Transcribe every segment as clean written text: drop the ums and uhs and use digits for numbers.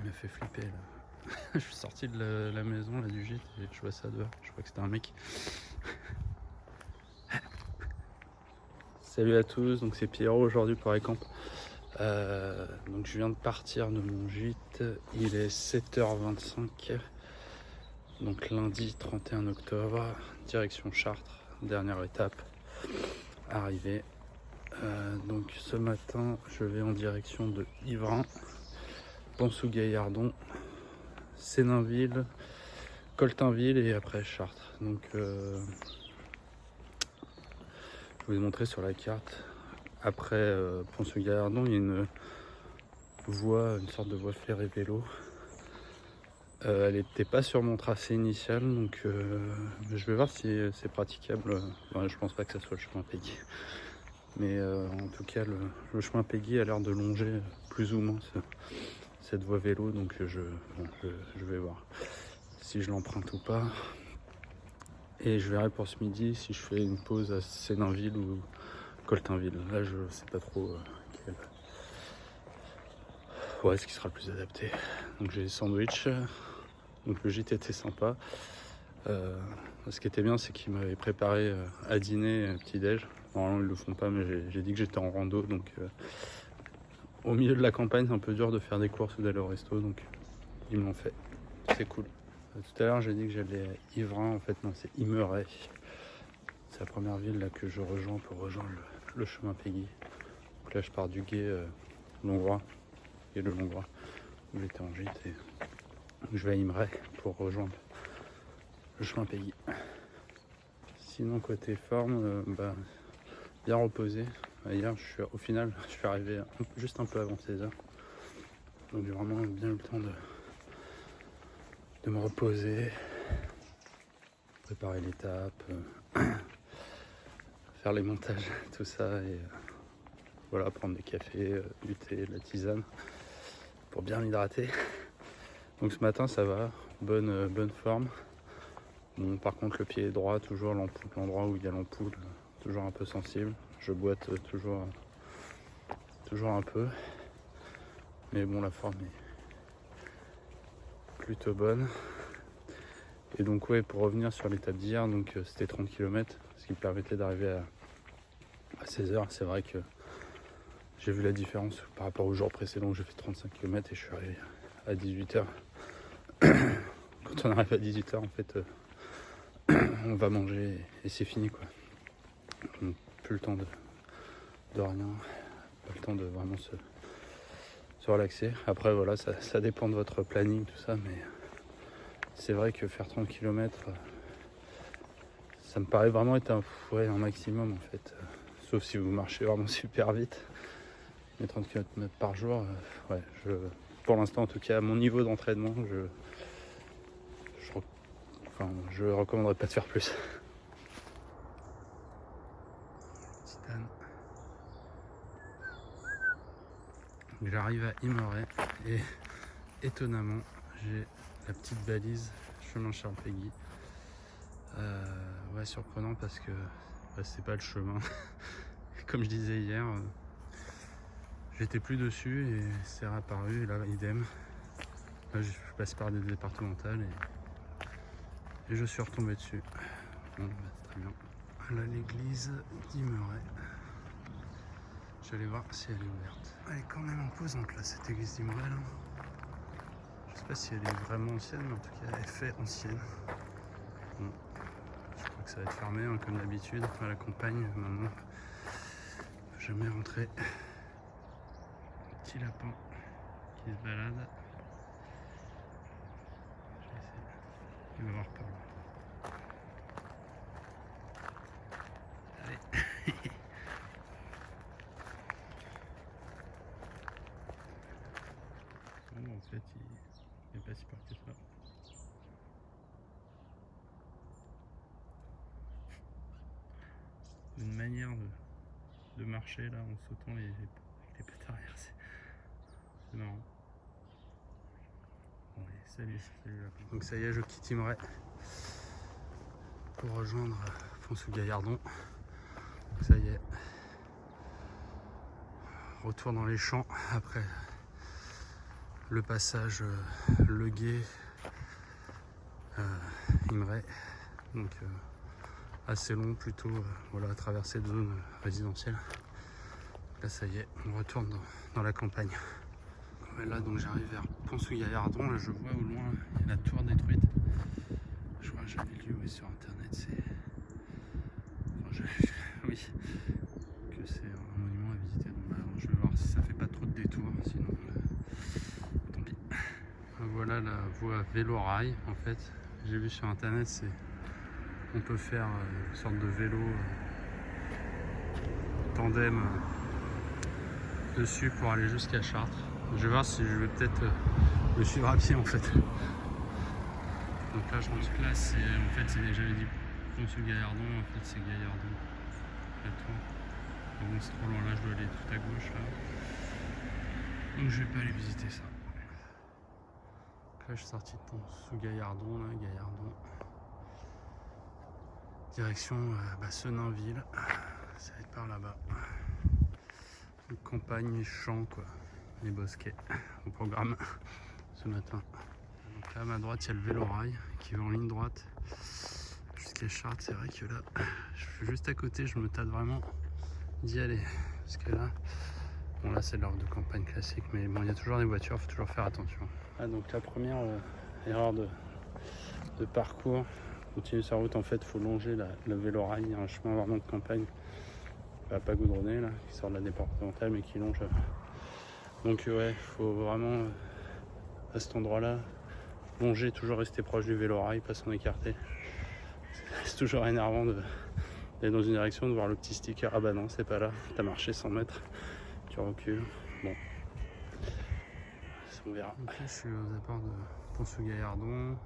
m'a fait flipper là. Je suis sorti de la maison là, du gîte et je vois ça dehors. Je crois que c'était un mec. Salut à tous, donc c'est Pierrot aujourd'hui pour iCamp. Donc je viens de partir de mon gîte, il est 7h25, donc lundi 31 octobre, direction Chartres, dernière étape, arrivée. Donc ce matin je vais en direction de Ivrin, Ponsou-Gaillardon, Séninville, Coltainville et après Chartres. Donc je vous ai montré sur la carte. Après Ponsou-Gaillardon, il y a une sorte de voie ferrée vélo. Elle n'était pas sur mon tracé initial, donc je vais voir si c'est praticable. Je pense pas que ça soit le chemin Peggy. Mais en tout cas, le chemin Peggy a l'air de longer plus ou moins cette voie vélo, donc je vais voir si je l'emprunte ou pas. Et je verrai pour ce midi si je fais une pause à Séninville ou Coltainville. Là, je sais pas trop ce qui sera le plus adapté. Donc j'ai des sandwichs. Donc le gîte était sympa. Ce qui était bien, c'est qu'ils m'avaient préparé à dîner, petit-déj. Normalement, ils le font pas, mais j'ai dit que j'étais en rando. Donc au milieu de la campagne, c'est un peu dur de faire des courses ou d'aller au resto. Donc ils me l'ont fait. C'est cool. Tout à l'heure, j'ai dit que j'allais à Ivrin. En fait, non, c'est Imeray. C'est la première ville là, que je rejoins pour rejoindre le chemin Peggy. Donc là, je pars du gué Longrois. Et le Longrois, où j'étais en gîte. Et je vais à Imeray pour rejoindre le chemin Peggy. Sinon, côté forme, bien reposé. Hier, au final, je suis arrivé juste un peu avant 16h. Donc j'ai vraiment bien eu le temps de me reposer, préparer l'étape, faire les montages, tout ça. Et voilà, prendre des cafés, du thé, de la tisane pour bien m'hydrater. Donc ce matin, ça va, bonne forme. Bon, par contre, le pied droit, toujours l'endroit où il y a l'ampoule, toujours un peu sensible. Je boite toujours un peu. Mais bon, la forme est plutôt bonne. Et donc, pour revenir sur l'étape d'hier, donc c'était 30 km, ce qui me permettait d'arriver à 16h. C'est vrai que j'ai vu la différence par rapport au jour précédent où j'ai fait 35 km et je suis arrivé à 18h. Quand on arrive à 18h, en fait, on va manger et c'est fini, quoi. Donc, plus le temps de rien, pas le temps de vraiment se relaxer. Après, voilà, ça dépend de votre planning, tout ça, mais c'est vrai que faire 30 km, ça me paraît vraiment être un maximum, en fait. Sauf si vous marchez vraiment super vite. Mais 30 km par jour, pour l'instant, en tout cas, à mon niveau d'entraînement, je recommanderais pas de faire plus. Titane. J'arrive à Imeray et étonnamment, j'ai la petite balise chemin Charles Peggy. Surprenant parce que c'est pas le chemin. Comme je disais hier, j'étais plus dessus et c'est réapparu. Et là, idem. Là, je passe par des départementales et je suis retombé dessus. Bon, c'est très bien. Là, l'église d'Imeray. Je vais aller voir si elle est ouverte. Elle est quand même imposante là, cette église d'Imeray là. Je sais pas si elle est vraiment ancienne, mais en tout cas, elle fait ancienne. Bon. Je crois que ça va être fermé, hein, comme d'habitude, à la campagne. Maintenant, je peux jamais rentrer. Un petit lapin qui se balade. Je vais essayer. Il va voir par là. Allez. Bon, en fait, il n'est pas si peur que ça. Une manière de marcher là en sautant avec les pattes arrière, c'est marrant. Bon, allez, salut lapin. Donc ça y est, je quitte Imeray pour rejoindre Ponsou-Gaillardon. Ça y est, retour dans les champs après le passage Le Gué Imray, donc assez long plutôt, voilà, traversée de zone résidentielle. Là ça y est, on retourne dans la campagne. Ouais, là donc j'arrive vers Pont-sous-Gaillardon, là je vois au loin il y a la tour détruite. Je crois que j'avais lu sur internet, c'est... Enfin, oui, que c'est un monument à visiter. Donc, bah, je vais voir si ça fait pas trop de détours, sinon tant pis. Voilà la voie vélo-rail en fait. J'ai vu sur internet, c'est on peut faire une sorte de vélo tandem dessus pour aller jusqu'à Chartres. Je vais voir si je vais peut-être le suivre à pied en fait. Donc là je pense que là c'est en fait j'avais dit Pont-sous-Gaillardon, en fait c'est Gaillardon. La tour. Mais bon c'est trop loin, là je dois aller tout à gauche là. Donc je vais pas aller visiter ça. Donc là je suis sorti de Pont-sous-Gaillardon, là, Gaillardon. Direction Senainville. Ça va être par là-bas. Campagne, champs quoi. Les bosquets au programme ce matin. Donc là à ma droite il y a le vélo-rail qui va en ligne droite jusqu'à Chartres. C'est vrai que là je suis juste à côté, je me tâte vraiment d'y aller parce que là, bon là c'est l'heure de campagne classique, mais bon il y a toujours des voitures, il faut toujours faire attention. Ah, donc la première erreur de parcours, continuer sa route, en fait il faut longer le vélo-rail, il y a un chemin vraiment de campagne pas goudronné là, qui sort de la départementale mais qui longe. Donc ouais, il faut vraiment à cet endroit là longer, toujours rester proche du vélo-rail, pas s'en écarter. C'est toujours énervant d'aller dans une direction, de voir le petit sticker, ah bah non c'est pas là, t'as marché 100 mètres, tu recules. Bon, on verra. Donc là je suis aux abords de Pont-sous-Gaillardon,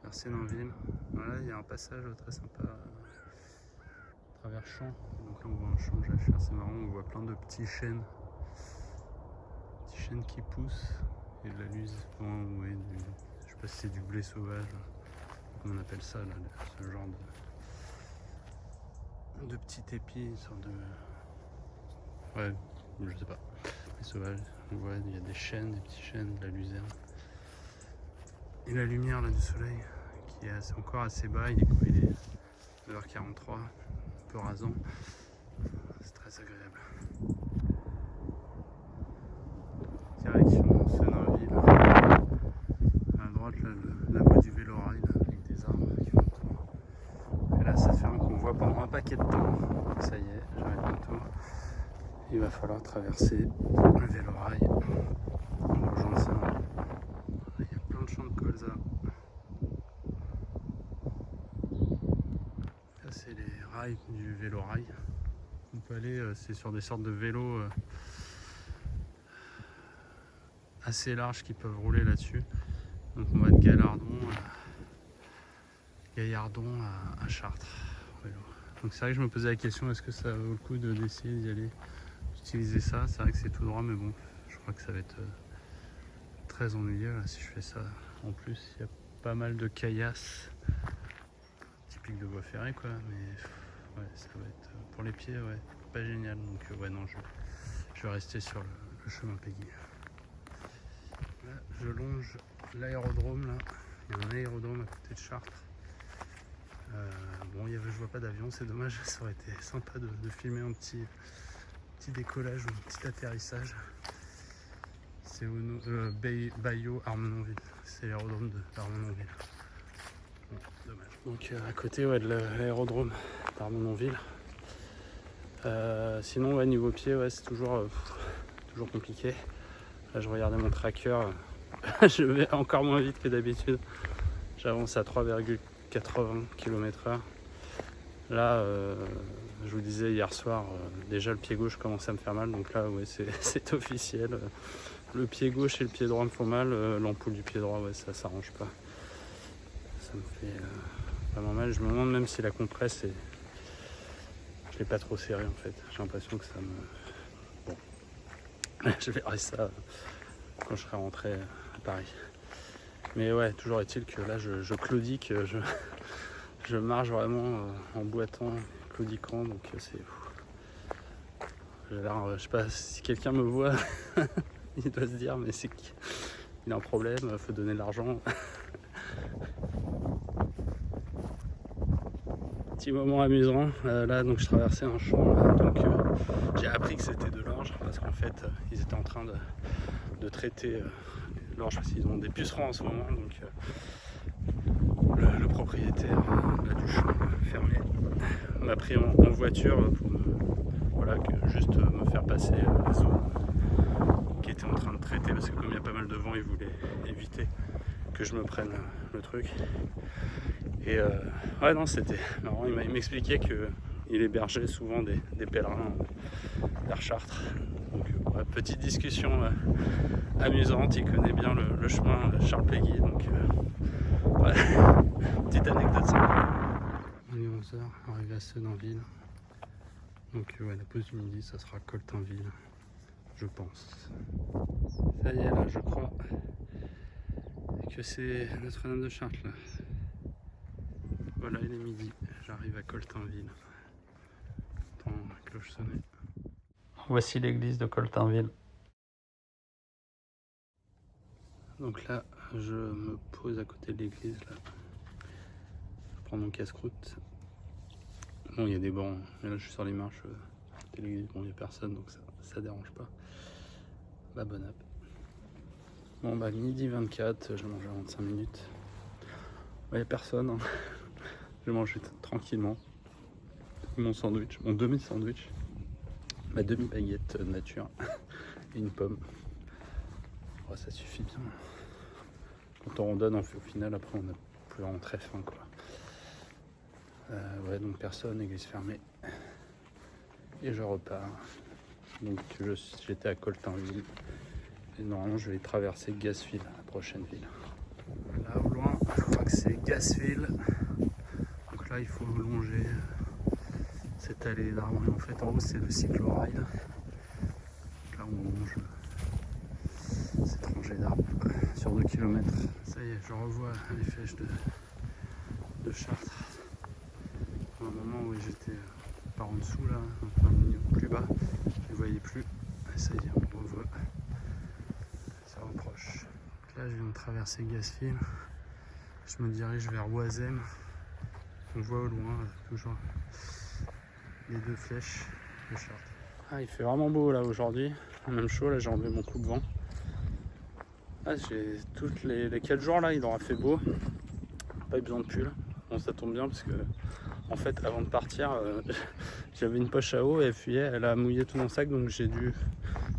vers Sénanville. Voilà, il y a un passage très sympa à travers champs. Donc là on voit un champ de jachère, c'est marrant, on voit plein de petits chênes qui poussent et de la luz, ouais, je sais pas si c'est du blé sauvage, comment on appelle ça là, ce genre de petit épi, une sorte de... Ouais, je sais pas, blé sauvage. On voit, il y a des chênes, des petits chênes, de la luzerne. Et la lumière là du soleil qui est encore assez bas, il est 9h43, un peu rasant, c'est très agréable. Direction Senainville, à droite là, la voie du vélo-rail avec des arbres qui font autour. Et là ça fait un convoi pendant un paquet de temps. Ça y est, j'arrive bientôt. Il va falloir traverser le vélo-rail en longeant le Senainville. Il y a plein de champs de colza. Là c'est les rails du vélo-rail. On peut aller, c'est sur des sortes de vélos assez larges qui peuvent rouler là-dessus. Donc on va de Gaillardon à Chartres. Vélo. Donc c'est vrai que je me posais la question, est-ce que ça vaut le coup d'essayer d'y aller, d'utiliser ça. C'est vrai que c'est tout droit, mais bon, je crois que ça va être très ennuyeux là, si je fais ça. En plus, il y a pas mal de caillasses, typiques de voie ferrée quoi, mais ouais, ça va être pour les pieds, ouais, pas génial. Donc ouais, non, je vais rester sur le chemin Peggy. Là, je longe l'aérodrome là. Il y a un aérodrome à côté de Chartres. Bon, je vois pas d'avion, c'est dommage. Ça aurait été sympa de filmer un petit décollage ou un petit atterrissage. C'est au Baillot Armenonville. C'est l'aérodrome d'Armenonville. Bon, dommage. Donc à côté ouais, de l'aérodrome d'Armenonville. Sinon ouais, niveau pied ouais, c'est toujours compliqué. Là je regardais mon tracker. Je vais encore moins vite que d'habitude. J'avance à 3,80 km/h. Là, je vous disais hier soir, déjà le pied gauche commençait à me faire mal. Donc là, ouais, c'est officiel. Le pied gauche et le pied droit me font mal. L'ampoule du pied droit, ouais, ça s'arrange pas. Ça me fait vraiment mal. Je me demande même si la compresse est... Je l'ai pas trop serrée en fait. J'ai l'impression que ça me... Bon. Je verrai ça quand je serai rentré à Paris. Mais ouais, toujours est-il que là je claudique, je marche vraiment en boitant, claudiquant, donc c'est... J'ai l'air, je sais pas si quelqu'un me voit il doit se dire mais c'est qu'il a un problème, il faut donner de l'argent. Petit moment amusant, là donc je traversais un champ, là, donc j'ai appris que c'était de l'orge parce qu'en fait ils étaient en train de traiter l'orge parce qu'ils ont des pucerons en ce moment, donc le propriétaire là, du champ fermé m'a pris en voiture pour juste me faire passer la zone qui était en train de traiter parce que comme il y a pas mal de vent, il voulait éviter que je me prenne le truc. Et ouais non, c'était marrant, il m'expliquait qu'il hébergeait souvent des pèlerins vers Chartres. Donc ouais, petite discussion amusante, il connaît bien le chemin Charles Péguy, donc ouais, petite anecdote sympa. On est 11h, arrivé à Sedainville. Donc ouais, la pause du midi, ça sera Coltainville, je pense. Ça y est, là, je crois que c'est Notre-Dame de Chartres, là. Voilà, il est midi, j'arrive à Coltainville. Attends, la cloche sonnait. Voici l'église de Coltainville. Donc là, je me pose à côté de l'église, là. Je prends mon casse-croûte. Bon, il y a des bancs, mais là je suis sur les marches de l'église, bon, il n'y a personne, donc ça dérange pas. Bah, bon app. Bon, bah, midi 24, je mange à 25 minutes. Il n'y a personne, hein. Je vais manger tranquillement mon sandwich, mon demi-sandwich, ma demi-baguette nature et une pomme. Oh, ça suffit bien. Quand on randonne, au final, après, on n'a plus vraiment très faim, quoi. Ouais, donc personne, église fermée. Et je repars. Donc j'étais à Coltainville. Et normalement, je vais traverser Gasville, la prochaine ville. Là, au loin, je crois que c'est Gasville. Donc là, il faut longer cette allée d'arbres. Et en fait, en haut, c'est le cyclo-rail. Là, on longe cette rangée d'arbres sur 2 km. Ça y est, je revois les flèches de Chartres. À un moment où j'étais par en dessous, là, plus bas, je ne voyais plus. Et ça y est, on revoit. Ça reproche. Donc là, je viens de traverser Gasville. Je me dirige vers Oisem. On voit au loin, toujours les 2 flèches de Chartres. Ah, il fait vraiment beau là aujourd'hui. Même chaud, là j'ai enlevé mon coupe-vent. Ah, j'ai toutes les 4 jours là, il aura fait beau. Pas eu besoin de pull. Bon, ça tombe bien parce que en fait, avant de partir, j'avais une poche à eau et puis elle a mouillé tout mon sac, donc j'ai dû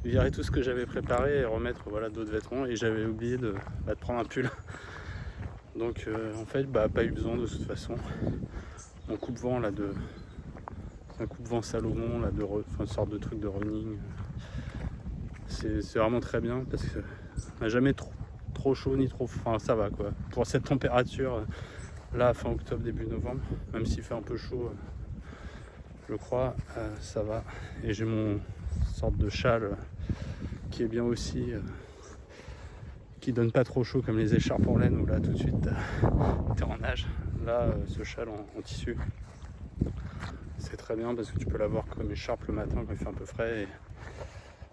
virer tout ce que j'avais préparé et remettre d'autres vêtements, et j'avais oublié de prendre un pull. Donc en fait, pas eu besoin de toute façon. Mon coupe-vent là un coupe-vent Salomon là une sorte de truc de running. C'est vraiment très bien parce que on n'a jamais trop chaud ni trop, enfin ça va quoi. Pour cette température. Là, fin octobre, début novembre, même s'il fait un peu chaud, je crois, ça va. Et j'ai mon sorte de châle qui est bien aussi, qui donne pas trop chaud comme les écharpes en laine où là tout de suite t'es en nage. Là, ce châle en tissu, c'est très bien parce que tu peux l'avoir comme écharpe le matin quand il fait un peu frais et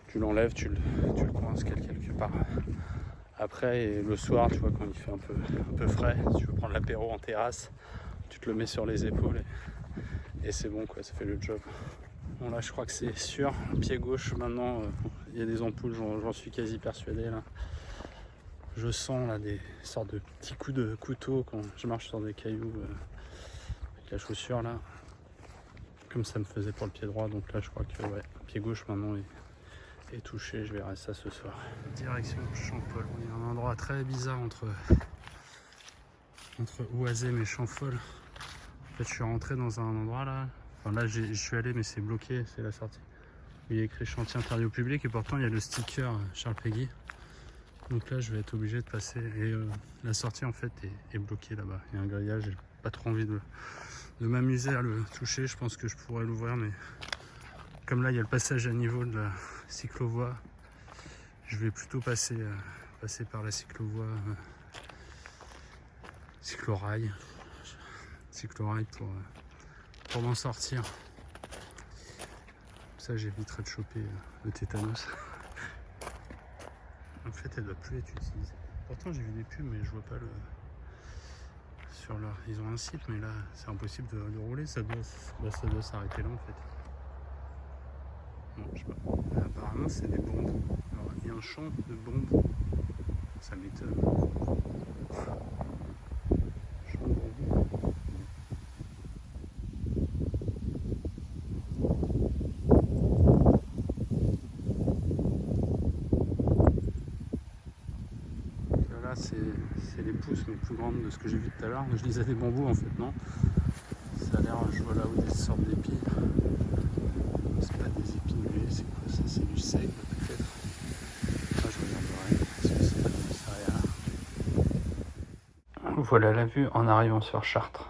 tu l'enlèves, tu le coinces quelque part. Après, et le soir, tu vois, quand il fait un peu frais, si tu veux prendre l'apéro en terrasse, tu te le mets sur les épaules et c'est bon, quoi, ça fait le job. Bon, là, je crois que c'est sûr. Pied gauche, maintenant, il y a des ampoules, j'en suis quasi persuadé, là. Je sens, là, des sortes de petits coups de couteau quand je marche sur des cailloux avec la chaussure, là. Comme ça me faisait pour le pied droit, donc là, je crois que, ouais, pied gauche, maintenant, est touché, je verrai ça ce soir. Direction Champol. Il y a un endroit très bizarre entre Oisem et Champol. En fait, je suis rentré dans un endroit là. Enfin là, je suis allé, mais c'est bloqué, c'est la sortie. Il y a écrit chantier intérieur public et pourtant il y a le sticker Charles Péguy. Donc là, je vais être obligé de passer. Et la sortie en fait est bloquée là-bas. Il y a un grillage. J'ai pas trop envie de m'amuser à le toucher. Je pense que je pourrais l'ouvrir, mais comme là, il y a le passage à niveau de la cyclovoie, je vais plutôt passer par la cyclovoie cyclorail pour m'en sortir. Ça, j'éviterai de choper le tétanos. En fait, elle doit plus être utilisée. Pourtant, j'ai vu des pubs, mais je vois pas le. Sur leur. Ils ont un site, mais là, c'est impossible de rouler. Ça doit s'arrêter là en fait. Non, je sais pas. Apparemment, c'est des bombes. Alors, il y a un champ de bombes. Ça m'étonne. Champ de bombes. Là, c'est les pousses, mais plus grandes de ce que j'ai vu tout à l'heure. Je disais des bambous, en fait, non. Ça a l'air, je vois là où des sortes d'épis. C'est pas des épis muets, c'est quoi ça? C'est du seigle, peut-être. Ah, je regarderai. Parce que c'est pas dans le céréales. Voilà la vue en arrivant sur Chartres.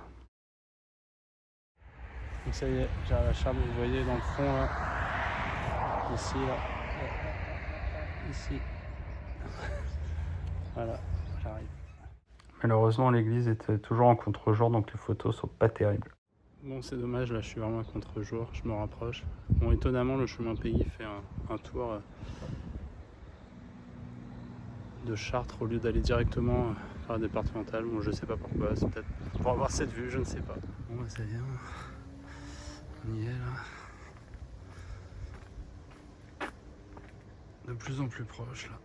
Donc ça y est, j'arrive à Chartres, vous voyez dans le fond là. Ici, là. Ici. Voilà, j'arrive. Malheureusement, l'église était toujours en contre-jour, donc les photos sont pas terribles. Bon, c'est dommage, là je suis vraiment à contre-jour, je me rapproche. Bon, étonnamment, le chemin pays fait un tour de Chartres au lieu d'aller directement par la départementale. Bon, je sais pas pourquoi, c'est peut-être pour avoir cette vue, je ne sais pas. Bon, bah ça y est, on y est là. De plus en plus proche là.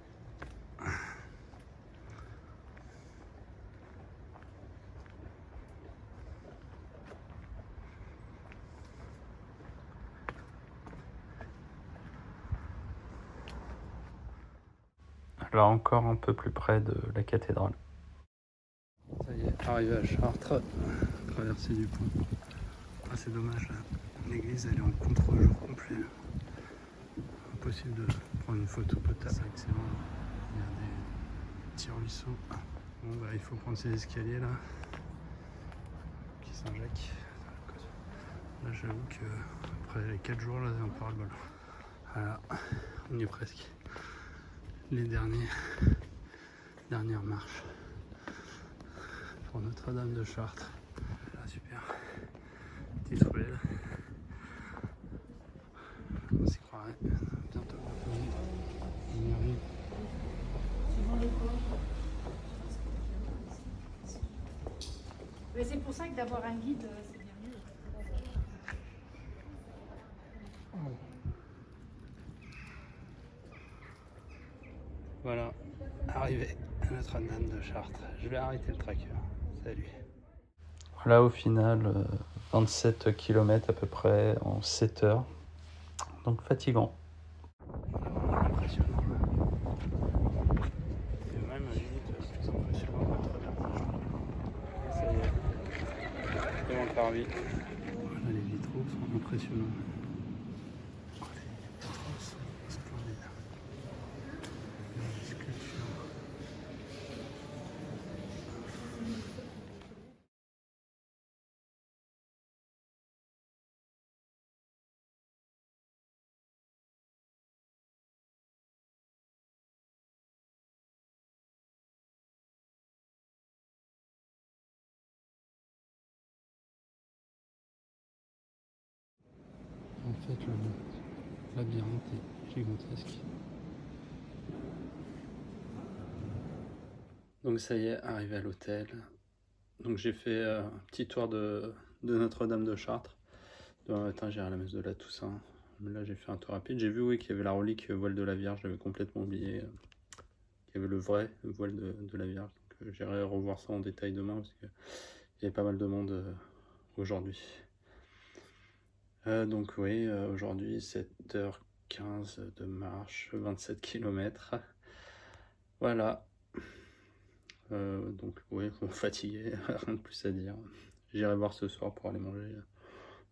Là encore un peu plus près de la cathédrale. Ça y est, arrivé à Chartres, traversée du pont. Ah, c'est dommage, l'église elle est en contre-jour complet. Impossible de prendre une photo potable. C'est excellent. Il y a des petits ruisseaux. Bon bah il faut prendre ces escaliers là qui s'injectent. Là j'avoue que après les 4 jours là c'est un peu ras-le-bol. Voilà, on y est presque. Les dernières marches pour Notre-Dame de Chartres. Ah, super. Petite ruelle. On s'y croirait. Bientôt. On y arrive. Mais c'est pour ça que d'avoir un guide, c'est bien mieux. Voilà, arrivé à Notre-Dame de Chartres. Je vais arrêter le tracker. Salut. Voilà, au final, 27 km à peu près en 7 heures. Donc fatigant. Impressionnant. C'est même limite plus impressionnant que Notre-Dame. Ça y est. C'est mon parvis. Voilà, les vitraux sont impressionnants. Oh, les vitraux sont splendides. Les sculptures. En fait, le labyrinthe est gigantesque. Donc ça y est, arrivé à l'hôtel. Donc j'ai fait un petit tour de Notre-Dame de Chartres. Demain matin, j'irai à la messe de la Toussaint. Là, j'ai fait un tour rapide. J'ai vu, oui, qu'il y avait la relique voile de la Vierge. J'avais complètement oublié qu'il y avait le vrai voile de la Vierge. Donc j'irai revoir ça en détail demain parce qu'il y avait pas mal de monde aujourd'hui. Donc oui, aujourd'hui 7h15 de marche, 27 km. Voilà. Donc oui, bon, fatigué, rien de plus à dire. J'irai voir ce soir pour aller manger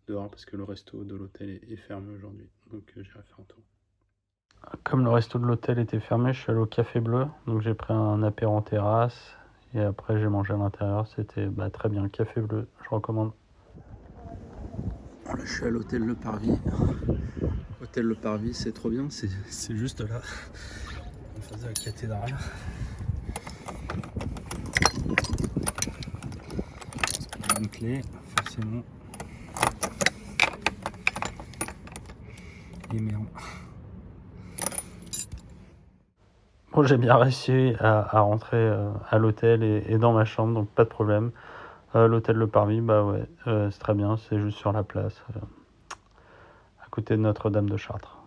dehors parce que le resto de l'hôtel est fermé aujourd'hui. Donc j'irai faire un tour. Comme le resto de l'hôtel était fermé, je suis allé au Café Bleu. Donc j'ai pris un apéro en terrasse et après j'ai mangé à l'intérieur. C'était très bien, Café Bleu, je recommande. Là, je suis à l'hôtel Le Parvis. Hôtel Le Parvis, c'est trop bien, c'est juste là, en face de la cathédrale. Une clé, forcément. Et merde. contre, j'ai bien réussi à rentrer à l'hôtel et dans ma chambre, donc pas de problème. L'hôtel Le Parvis, bah ouais, c'est très bien, c'est juste sur la place, à côté de Notre-Dame de Chartres.